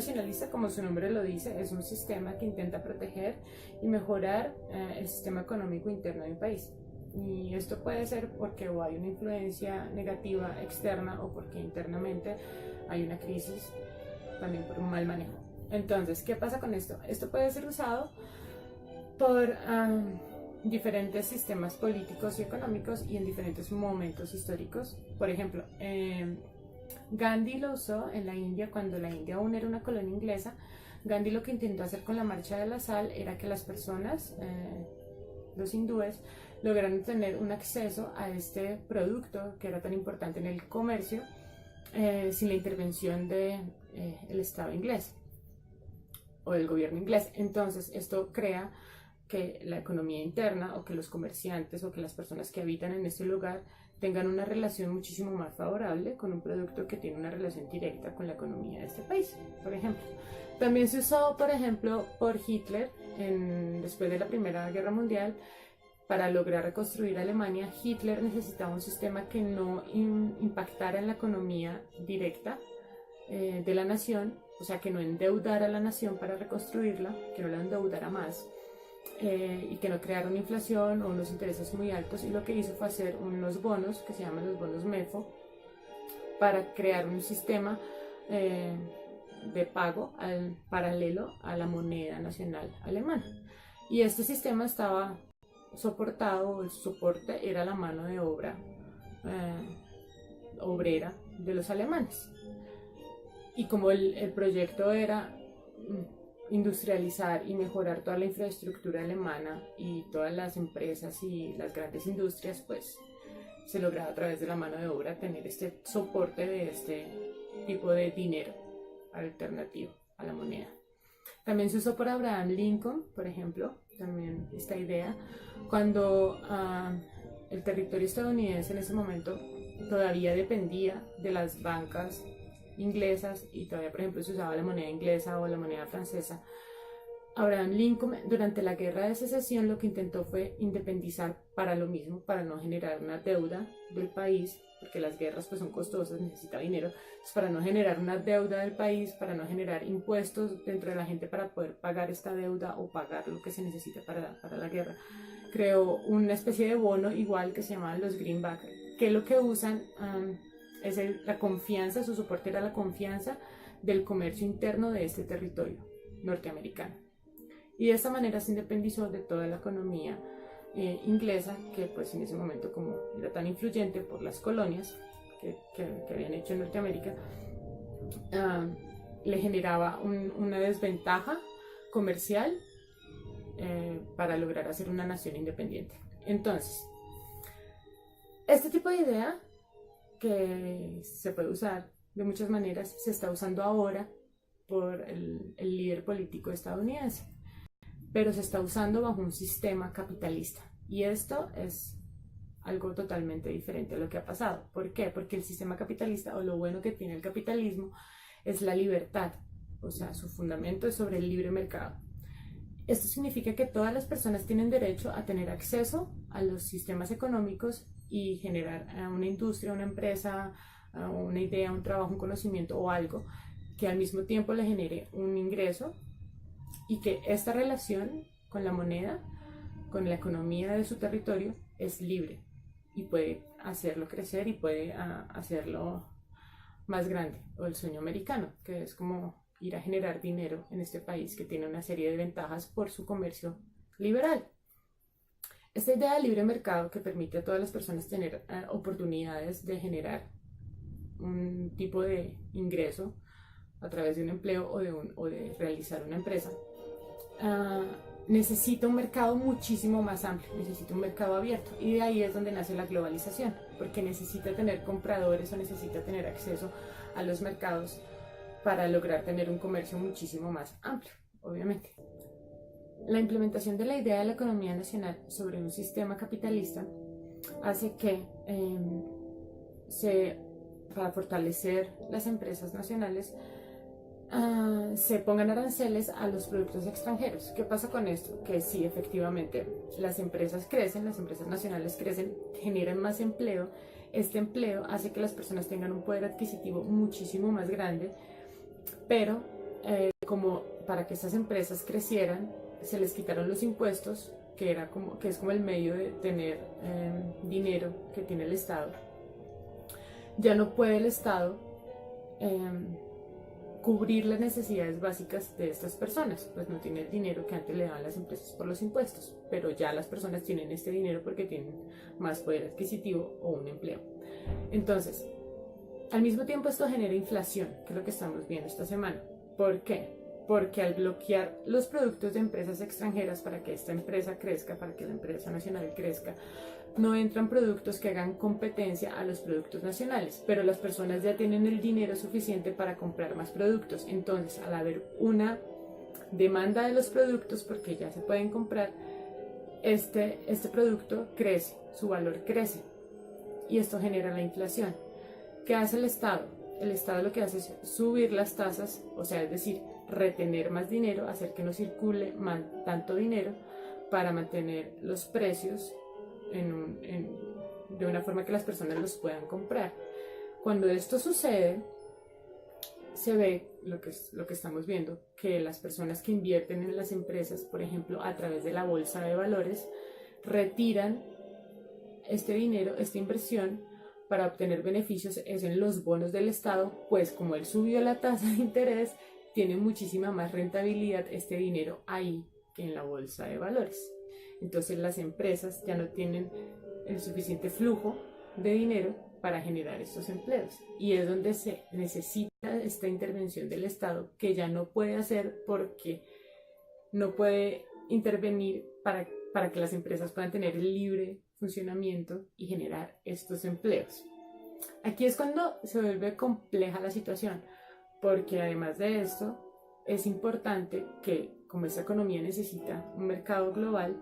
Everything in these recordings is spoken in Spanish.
nacionalista, como su nombre lo dice, es un sistema que intenta proteger y mejorar el sistema económico interno de un país. Y esto puede ser porque o hay una influencia negativa externa o porque internamente hay una crisis, también por un mal manejo. Entonces, ¿qué pasa con esto? Esto puede ser usado por diferentes sistemas políticos y económicos y en diferentes momentos históricos. Por ejemplo, Gandhi lo usó en la India cuando la India aún era una colonia inglesa. Gandhi lo que intentó hacer con la marcha de la sal era que las personas, los hindúes, lograron tener un acceso a este producto que era tan importante en el comercio sin la intervención del Estado inglés o del gobierno inglés. Entonces esto crea que la economía interna o que los comerciantes o que las personas que habitan en este lugar tengan una relación muchísimo más favorable con un producto que tiene una relación directa con la economía de este país, por ejemplo. También se usó, por ejemplo, por Hitler después de la Primera Guerra Mundial. Para lograr reconstruir Alemania, Hitler necesitaba un sistema que no impactara en la economía directa de la nación, o sea, que no endeudara a la nación para reconstruirla, que no la endeudara más, y que no creara una inflación o unos intereses muy altos. Y lo que hizo fue hacer unos bonos que se llaman los bonos MEFO para crear un sistema de pago paralelo a la moneda nacional alemana. Y este sistema estaba soportado, el soporte era la mano de obra obrera de los alemanes. Y como el proyecto era industrializar y mejorar toda la infraestructura alemana y todas las empresas y las grandes industrias, pues se lograba a través de la mano de obra tener este soporte de este tipo de dinero alternativo a la moneda. También se usó por Abraham Lincoln, por ejemplo, también esta idea, cuando el territorio estadounidense en ese momento todavía dependía de las bancas inglesas y todavía, por ejemplo, se usaba la moneda inglesa o la moneda francesa. Abraham Lincoln, durante la Guerra de Secesión, lo que intentó fue independizar para lo mismo, para no generar una deuda del país, porque las guerras pues son costosas, necesita dinero, pues para no generar una deuda del país, para no generar impuestos dentro de la gente para poder pagar esta deuda o pagar lo que se necesita para la guerra. Creó una especie de bono igual que se llamaban los greenback, que lo que usan es la confianza, su soporte era la confianza del comercio interno de este territorio norteamericano. Y de esta manera se independizó de toda la economía inglesa, que pues en ese momento, como era tan influyente por las colonias que habían hecho en Norteamérica, le generaba una desventaja comercial para lograr hacer una nación independiente. Entonces, este tipo de idea, que se puede usar de muchas maneras, se está usando ahora por el líder político estadounidense, pero se está usando bajo un sistema capitalista. Y esto es algo totalmente diferente a lo que ha pasado. ¿Por qué? Porque el sistema capitalista, o lo bueno que tiene el capitalismo, es la libertad. O sea, su fundamento es sobre el libre mercado. Esto significa que todas las personas tienen derecho a tener acceso a los sistemas económicos y generar una industria, una empresa, una idea, un trabajo, un conocimiento o algo que al mismo tiempo le genere un ingreso, y que esta relación con la moneda, con la economía de su territorio, es libre y puede hacerlo crecer y puede hacerlo más grande. O el sueño americano, que es como ir a generar dinero en este país que tiene una serie de ventajas por su comercio liberal. Esta idea de libre mercado, que permite a todas las personas tener oportunidades de generar un tipo de ingreso a través de un empleo o de realizar una empresa, necesita un mercado muchísimo más amplio, necesita un mercado abierto, y de ahí es donde nace la globalización, porque necesita tener compradores o necesita tener acceso a los mercados para lograr tener un comercio muchísimo más amplio, obviamente. La implementación de la idea de la economía nacional sobre un sistema capitalista hace que para fortalecer las empresas nacionales se pongan aranceles a los productos extranjeros. ¿Qué pasa con esto? Que sí, efectivamente, las empresas crecen, las empresas nacionales crecen, generan más empleo. Este empleo hace que las personas tengan un poder adquisitivo muchísimo más grande, pero como para que estas empresas crecieran, se les quitaron los impuestos, que es como el medio de tener dinero que tiene el Estado. Ya no puede el Estado cubrir las necesidades básicas de estas personas, pues no tiene el dinero que antes le daban las empresas por los impuestos, pero ya las personas tienen este dinero porque tienen más poder adquisitivo o un empleo. Entonces, al mismo tiempo esto genera inflación, que es lo que estamos viendo esta semana. ¿Por qué? Porque al bloquear los productos de empresas extranjeras para que esta empresa crezca, para que la empresa nacional crezca, no entran productos que hagan competencia a los productos nacionales, pero las personas ya tienen el dinero suficiente para comprar más productos. Entonces, al haber una demanda de los productos, porque ya se pueden comprar, este producto crece, su valor crece, y esto genera la inflación. ¿Qué hace el Estado? El Estado lo que hace es subir las tasas, o sea, es decir, retener más dinero, hacer que no circule tanto dinero para mantener los precios de una forma que las personas los puedan comprar. Cuando esto sucede, se ve lo que estamos viendo, que las personas que invierten en las empresas, por ejemplo, a través de la bolsa de valores, retiran este dinero, esta inversión, para obtener beneficios es en los bonos del Estado, pues como él subió la tasa de interés, tiene muchísima más rentabilidad este dinero ahí que en la bolsa de valores. Entonces las empresas ya no tienen el suficiente flujo de dinero para generar estos empleos. Y es donde se necesita esta intervención del Estado, que ya no puede hacer porque no puede intervenir para que las empresas puedan tener el libre funcionamiento y generar estos empleos. Aquí es cuando se vuelve compleja la situación, porque además de esto, es importante que, como esta economía necesita un mercado global,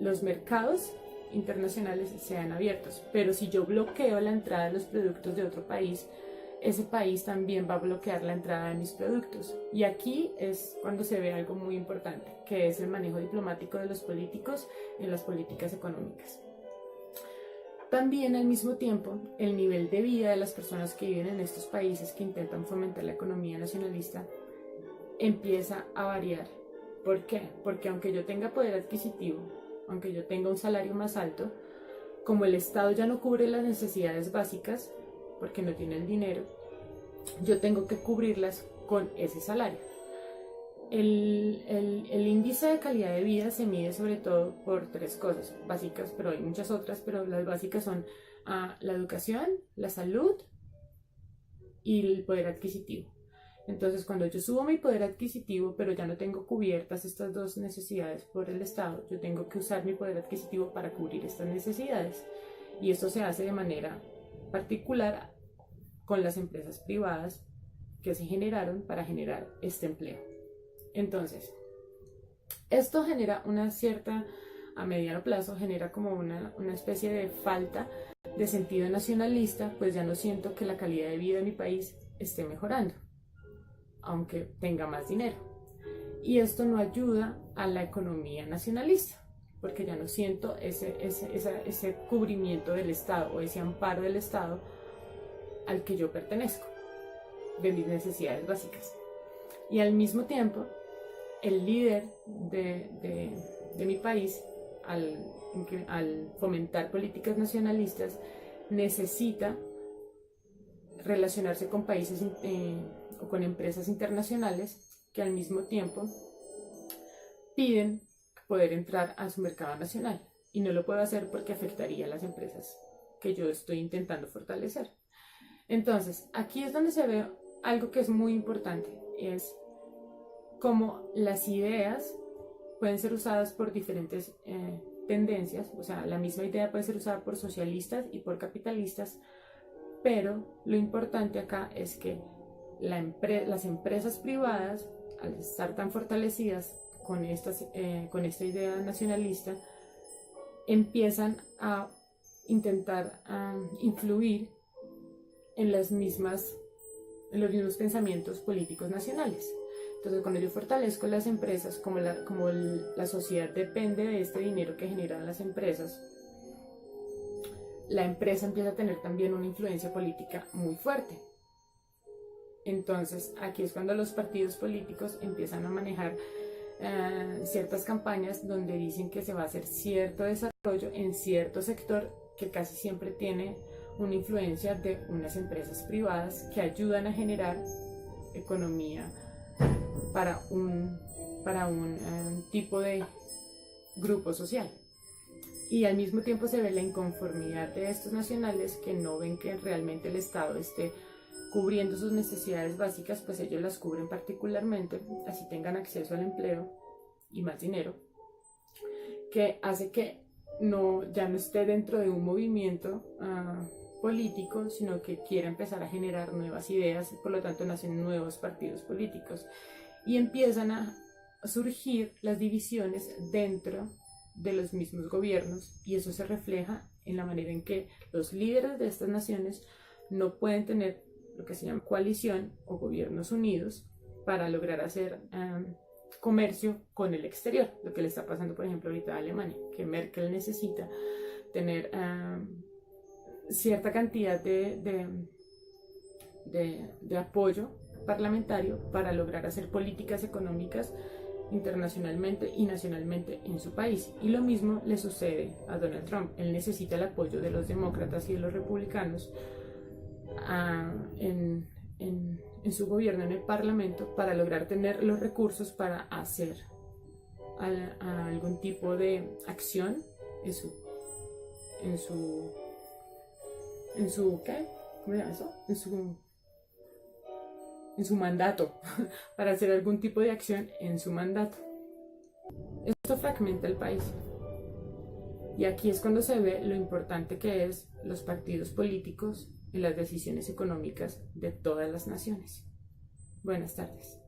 los mercados internacionales sean abiertos. Pero si yo bloqueo la entrada de los productos de otro país, ese país también va a bloquear la entrada de mis productos. Y aquí es cuando se ve algo muy importante, que es el manejo diplomático de los políticos en las políticas económicas. También al mismo tiempo, el nivel de vida de las personas que viven en estos países que intentan fomentar la economía nacionalista empieza a variar. ¿Por qué? Porque aunque yo tenga poder adquisitivo, aunque yo tenga un salario más alto, como el Estado ya no cubre las necesidades básicas, porque no tiene el dinero, yo tengo que cubrirlas con ese salario. El índice de calidad de vida se mide sobre todo por tres cosas básicas, pero hay muchas otras, pero las básicas son la educación, la salud y el poder adquisitivo. Entonces, cuando yo subo mi poder adquisitivo, pero ya no tengo cubiertas estas dos necesidades por el Estado, yo tengo que usar mi poder adquisitivo para cubrir estas necesidades. Y esto se hace de manera particular con las empresas privadas que se generaron para generar este empleo. Entonces, esto genera una cierta, a mediano plazo, genera como una especie de falta de sentido nacionalista, pues ya no siento que la calidad de vida de mi país esté mejorando, aunque tenga más dinero. Y esto no ayuda a la economía nacionalista, porque ya no siento ese cubrimiento del Estado o ese amparo del Estado al que yo pertenezco, de mis necesidades básicas. Y al mismo tiempo, el líder de mi país, al fomentar políticas nacionalistas, necesita relacionarse con países o con empresas internacionales que al mismo tiempo piden poder entrar a su mercado nacional. Y no lo puedo hacer porque afectaría a las empresas que yo estoy intentando fortalecer. Entonces, aquí es donde se ve algo que es muy importante, es cómo las ideas pueden ser usadas por diferentes tendencias, o sea, la misma idea puede ser usada por socialistas y por capitalistas, pero lo importante acá es que las empresas privadas, al estar tan fortalecidas con esta idea nacionalista, empiezan a intentar influir en los mismos pensamientos políticos nacionales. Entonces, cuando yo fortalezco las empresas, como la sociedad depende de este dinero que generan las empresas, la empresa empieza a tener también una influencia política muy fuerte. Entonces, aquí es cuando los partidos políticos empiezan a manejar ciertas campañas donde dicen que se va a hacer cierto desarrollo en cierto sector que casi siempre tiene una influencia de unas empresas privadas que ayudan a generar economía para un tipo de grupo social. Y al mismo tiempo se ve la inconformidad de estos nacionales que no ven que realmente el Estado esté cubriendo sus necesidades básicas, pues ellos las cubren particularmente, así tengan acceso al empleo y más dinero, que hace que ya no esté dentro de un movimiento político, sino que quiera empezar a generar nuevas ideas, por lo tanto nacen nuevos partidos políticos y empiezan a surgir las divisiones dentro de los mismos gobiernos, y eso se refleja en la manera en que los líderes de estas naciones no pueden tener lo que se llama coalición o gobiernos unidos para lograr hacer comercio con el exterior, lo que le está pasando por ejemplo ahorita a Alemania, que Merkel necesita tener cierta cantidad de apoyo parlamentario para lograr hacer políticas económicas internacionalmente y nacionalmente en su país. Y lo mismo le sucede a Donald Trump. Él necesita el apoyo de los demócratas y de los republicanos en su gobierno, en el parlamento, para lograr tener los recursos para hacer algún tipo de acción en su ¿qué? ¿Cómo se llama eso? En su mandato, para hacer algún tipo de acción en su mandato. Esto fragmenta el país. Y aquí es cuando se ve lo importante que es los partidos políticos en las decisiones económicas de todas las naciones. Buenas tardes.